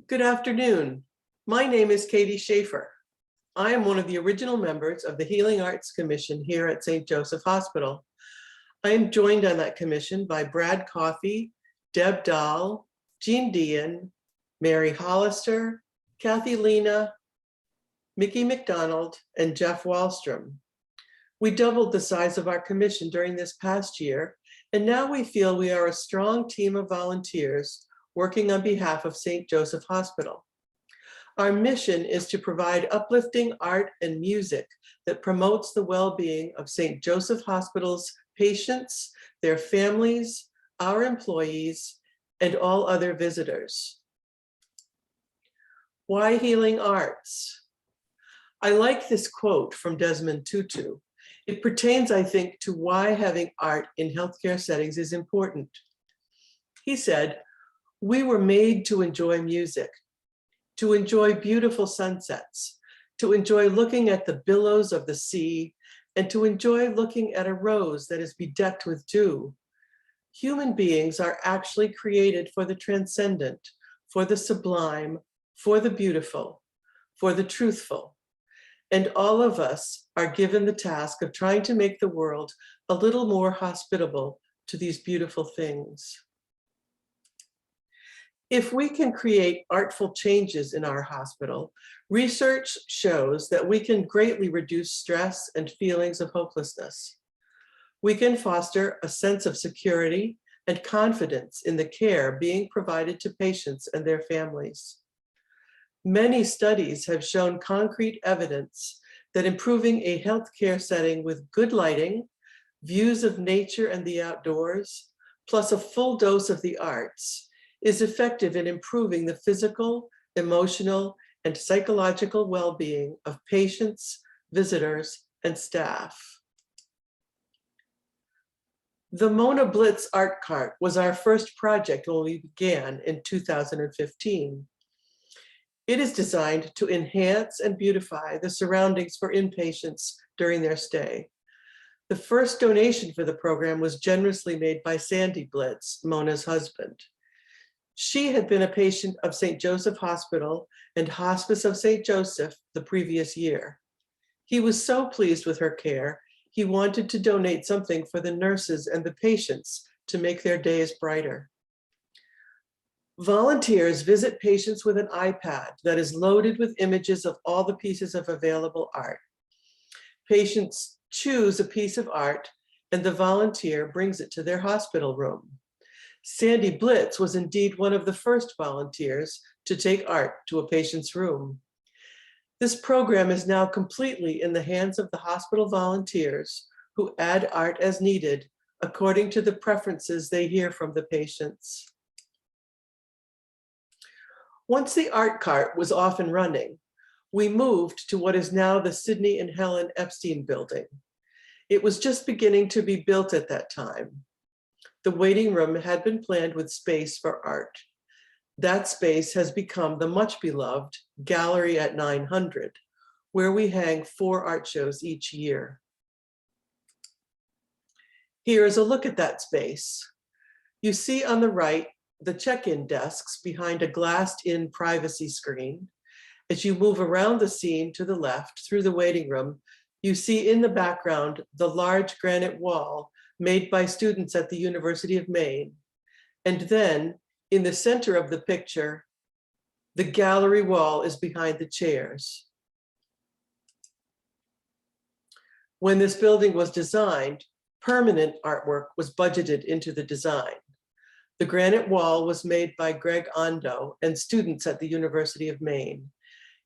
Good afternoon. My name is Katie Schaffer. I am one of the original members of the Healing Arts Commission here at St. Joseph Hospital. I am joined on that commission by Brad Coffey, Deb Dahl, Jean Dean, Mary Hollister, Kathy Lena, Mickey McDonald, and Jeff Wallstrom. We doubled the size of our commission during this past year, and now we feel we are a strong team of volunteers working on behalf of St. Joseph Hospital. Our mission is to provide uplifting art and music that promotes the well-being of St. Joseph Hospital's patients, their families, our employees, and all other visitors. Why healing arts? I like this quote from Desmond Tutu. It pertains, I think, to why having art in healthcare settings is important. He said, "We were made to enjoy music, to enjoy beautiful sunsets, to enjoy looking at the billows of the sea, and to enjoy looking at a rose that is bedecked with dew. Human beings are actually created for the transcendent, for the sublime, for the beautiful, for the truthful. And all of us are given the task of trying to make the world a little more hospitable to these beautiful things." If we can create artful changes in our hospital, research shows that we can greatly reduce stress and feelings of hopelessness. We can foster a sense of security and confidence in the care being provided to patients and their families. Many studies have shown concrete evidence that improving a healthcare setting with good lighting, views of nature and the outdoors, plus a full dose of the arts, is effective in improving the physical, emotional, and psychological well-being of patients, visitors, and staff. The Mona Blitz Art Cart was our first project when we began in 2015. It is designed to enhance and beautify the surroundings for inpatients during their stay. The first donation for the program was generously made by Sandy Blitz, Mona's husband. She had been a patient of St. Joseph Hospital and Hospice of St. Joseph the previous year. He was so pleased with her care, he wanted to donate something for the nurses and the patients to make their days brighter. Volunteers visit patients with an iPad that is loaded with images of all the pieces of available art. Patients choose a piece of art and the volunteer brings it to their hospital room. Sandy Blitz was indeed one of the first volunteers to take art to a patient's room. This program is now completely in the hands of the hospital volunteers who add art as needed according to the preferences they hear from the patients. Once the art cart was off and running, we moved to what is now the Sidney and Helen Epstein building. It was just beginning to be built at that time. The waiting room had been planned with space for art. That space has become the much beloved Gallery at 900, where we hang 4 art shows each year. Here is a look at that space. You see on the right the check-in desks behind a glassed-in privacy screen. As you move around the scene to the left through the waiting room, you see in the background the large granite wall made by students at the University of Maine. And then in the center of the picture, the gallery wall is behind the chairs. When this building was designed, permanent artwork was budgeted into the design. The granite wall was made by Greg Ondo and students at the University of Maine.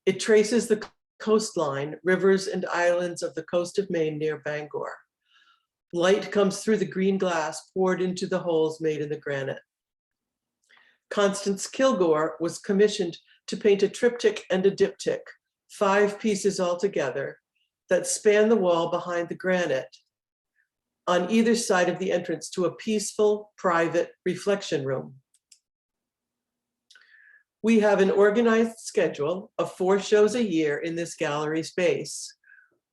It traces the coastline, rivers and islands of the coast of Maine near Bangor. Light comes through the green glass poured into the holes made in the granite. Constance Kilgore was commissioned to paint a triptych and a diptych, 5 pieces altogether, that span the wall behind the granite on either side of the entrance to a peaceful, private reflection room. We have an organized schedule of 4 shows a year in this gallery space.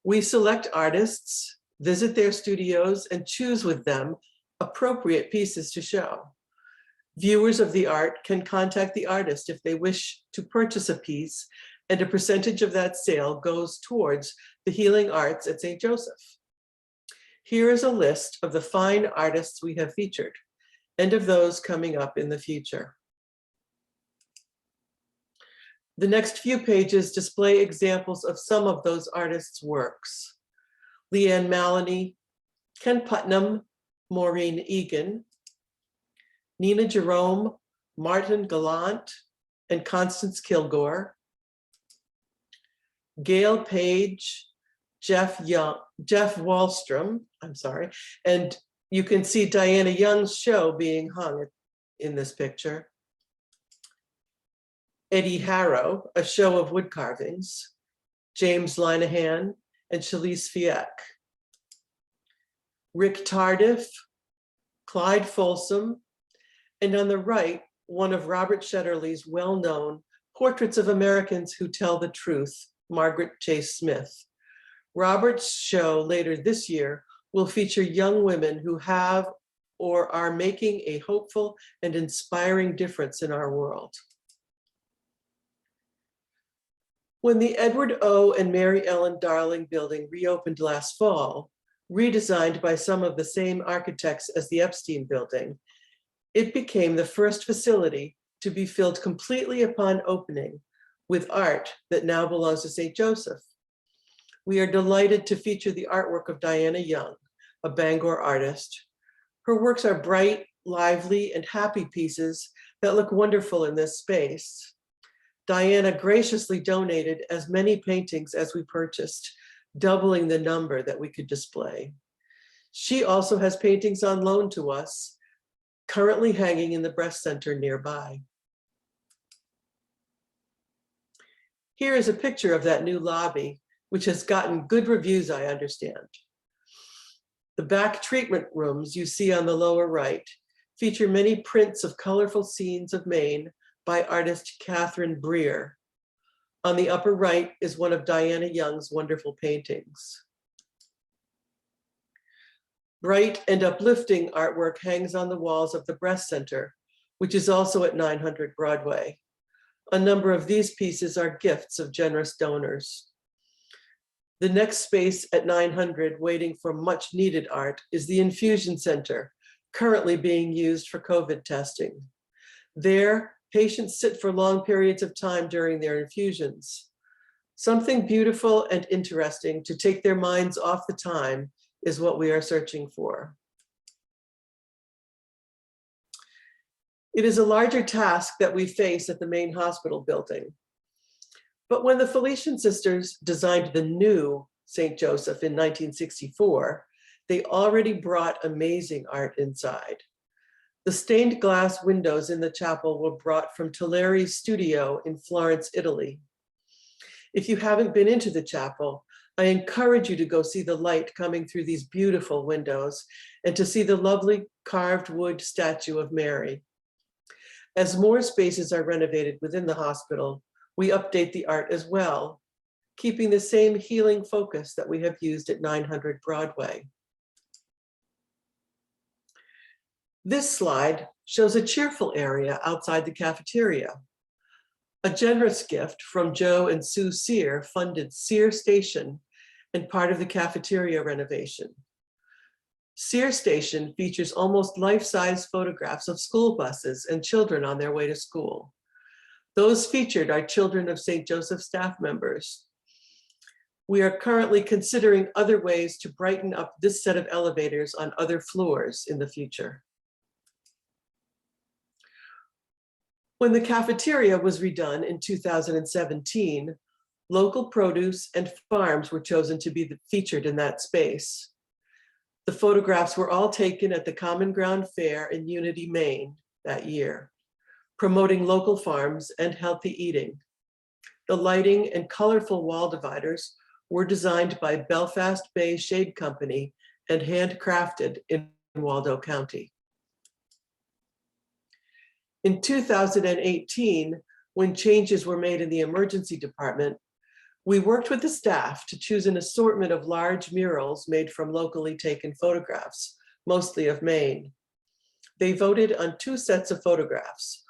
We select artists, visit their studios, and choose with them appropriate pieces to show. Viewers of the art can contact the artist if they wish to purchase a piece, and a percentage of that sale goes towards the healing arts at St. Joseph. Here is a list of the fine artists we have featured and of those coming up in the future. The next few pages display examples of some of those artists' works. Leanne Maloney, Ken Putnam, Maureen Egan, Nina Jerome, Martin Gallant, and Constance Kilgore, Gail Page, Jeff Wallstrom, and you can see Diana Young's show being hung in this picture. Eddie Harrow, a show of wood carvings, James Linehan, and Shalise Fiek. Rick Tardif, Clyde Folsom, and on the right, one of Robert Shetterly's well-known Portraits of Americans Who Tell the Truth, Margaret Chase Smith. Robert's show later this year will feature young women who have or are making a hopeful and inspiring difference in our world. When the Edward O. and Mary Ellen Darling building reopened last fall, redesigned by some of the same architects as the Epstein building, it became the first facility to be filled completely upon opening with art that now belongs to St. Joseph. We are delighted to feature the artwork of Diana Young, a Bangor artist. Her works are bright, lively, and happy pieces that look wonderful in this space. Diana graciously donated as many paintings as we purchased, doubling the number that we could display. She also has paintings on loan to us, currently hanging in the Breast Center nearby. Here is a picture of that new lobby, which has gotten good reviews, I understand. The back treatment rooms you see on the lower right feature many prints of colorful scenes of Maine by artist Catherine Breer. On the upper right is one of Diana Young's wonderful paintings. Bright and uplifting artwork hangs on the walls of the Breast Center, which is also at 900 Broadway. A number of these pieces are gifts of generous donors. The next space at 900 waiting for much needed art is the Infusion Center, currently being used for COVID testing. There, patients sit for long periods of time during their infusions. Something beautiful and interesting to take their minds off the time is what we are searching for. It is a larger task that we face at the Maine Hospital building. But when the Felician sisters designed the new St. Joseph in 1964, they already brought amazing art inside. The stained glass windows in the chapel were brought from Toleri's studio in Florence, Italy. If you haven't been into the chapel, I encourage you to go see the light coming through these beautiful windows and to see the lovely carved wood statue of Mary. As more spaces are renovated within the hospital, we update the art as well, keeping the same healing focus that we have used at 900 Broadway. This slide shows a cheerful area outside the cafeteria. A generous gift from Joe and Sue Sear funded Sear Station and part of the cafeteria renovation. Sear Station features almost life-size photographs of school buses and children on their way to school. Those featured are children of St. Joseph staff members. We are currently considering other ways to brighten up this set of elevators on other floors in the future. When the cafeteria was redone in 2017, local produce and farms were chosen to be featured in that space. The photographs were all taken at the Common Ground Fair in Unity, Maine that year, promoting local farms and healthy eating. The lighting and colorful wall dividers were designed by Belfast Bay Shade Company and handcrafted in Waldo County. In 2018, when changes were made in the emergency department, we worked with the staff to choose an assortment of large murals made from locally taken photographs, mostly of Maine. They voted on 2 sets of photographs.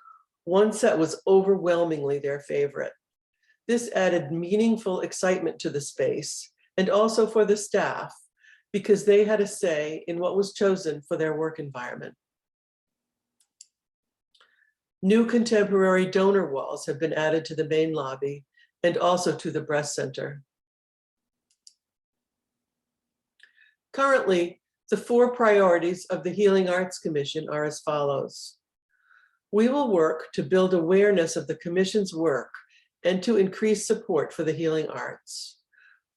One set was overwhelmingly their favorite. This added meaningful excitement to the space and also for the staff because they had a say in what was chosen for their work environment. New contemporary donor walls have been added to the main lobby and also to the breast center. Currently, the 4 priorities of the Healing Arts Commission are as follows. We will work to build awareness of the Commission's work and to increase support for the healing arts.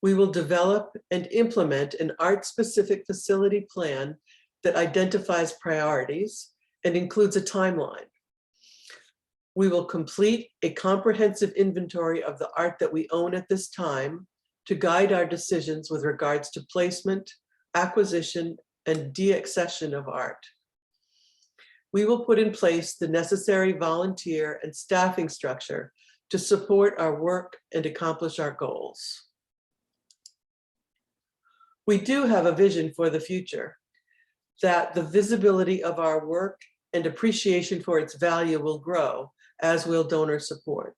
We will develop and implement an art-specific facility plan that identifies priorities and includes a timeline. We will complete a comprehensive inventory of the art that we own at this time to guide our decisions with regards to placement, acquisition, and deaccession of art. We will put in place the necessary volunteer and staffing structure to support our work and accomplish our goals. We do have a vision for the future, that the visibility of our work and appreciation for its value will grow, as will donor support.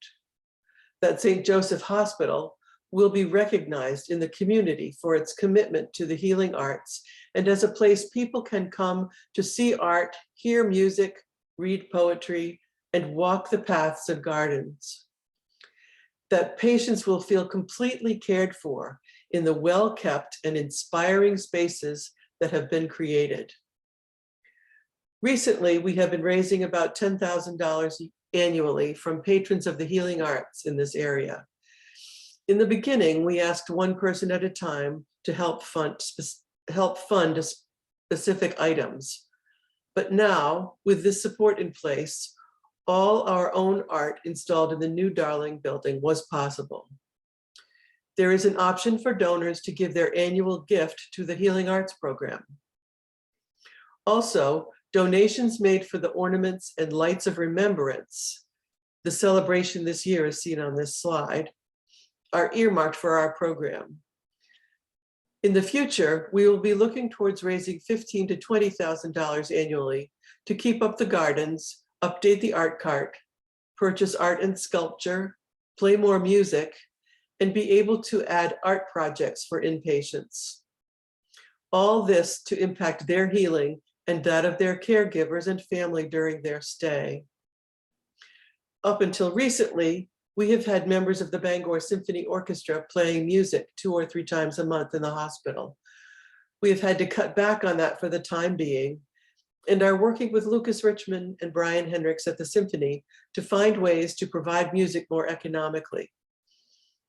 That St. Joseph Hospital will be recognized in the community for its commitment to the healing arts and as a place people can come to see art, hear music, read poetry, and walk the paths of gardens. That patients will feel completely cared for in the well-kept and inspiring spaces that have been created. Recently, we have been raising about $10,000 annually from patrons of the healing arts in this area. In the beginning, we asked one person at a time to help fund specific items. But now, with this support in place, all our own art installed in the new Darling building was possible. There is an option for donors to give their annual gift to the Healing Arts Program. Also, donations made for the ornaments and lights of remembrance, the celebration this year is seen on this slide, are earmarked for our program. In the future, we will be looking towards raising $15,000 to $20,000 annually to keep up the gardens, update the art cart, purchase art and sculpture, play more music, and be able to add art projects for inpatients. All this to impact their healing and that of their caregivers and family during their stay. Up until recently, we have had members of the Bangor Symphony Orchestra playing music 2 or 3 times a month in the hospital. We have had to cut back on that for the time being and are working with Lucas Richmond and Brian Hendricks at the Symphony to find ways to provide music more economically.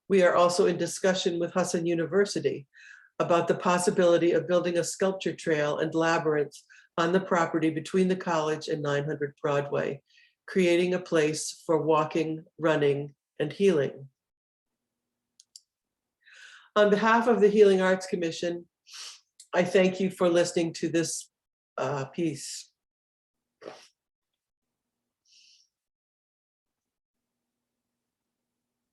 We are also in discussion with Husson University about the possibility of building a sculpture trail and labyrinth on the property between the college and 900 Broadway, creating a place for walking, running, and healing. On behalf of the Healing Arts Commission, I thank you for listening to this piece.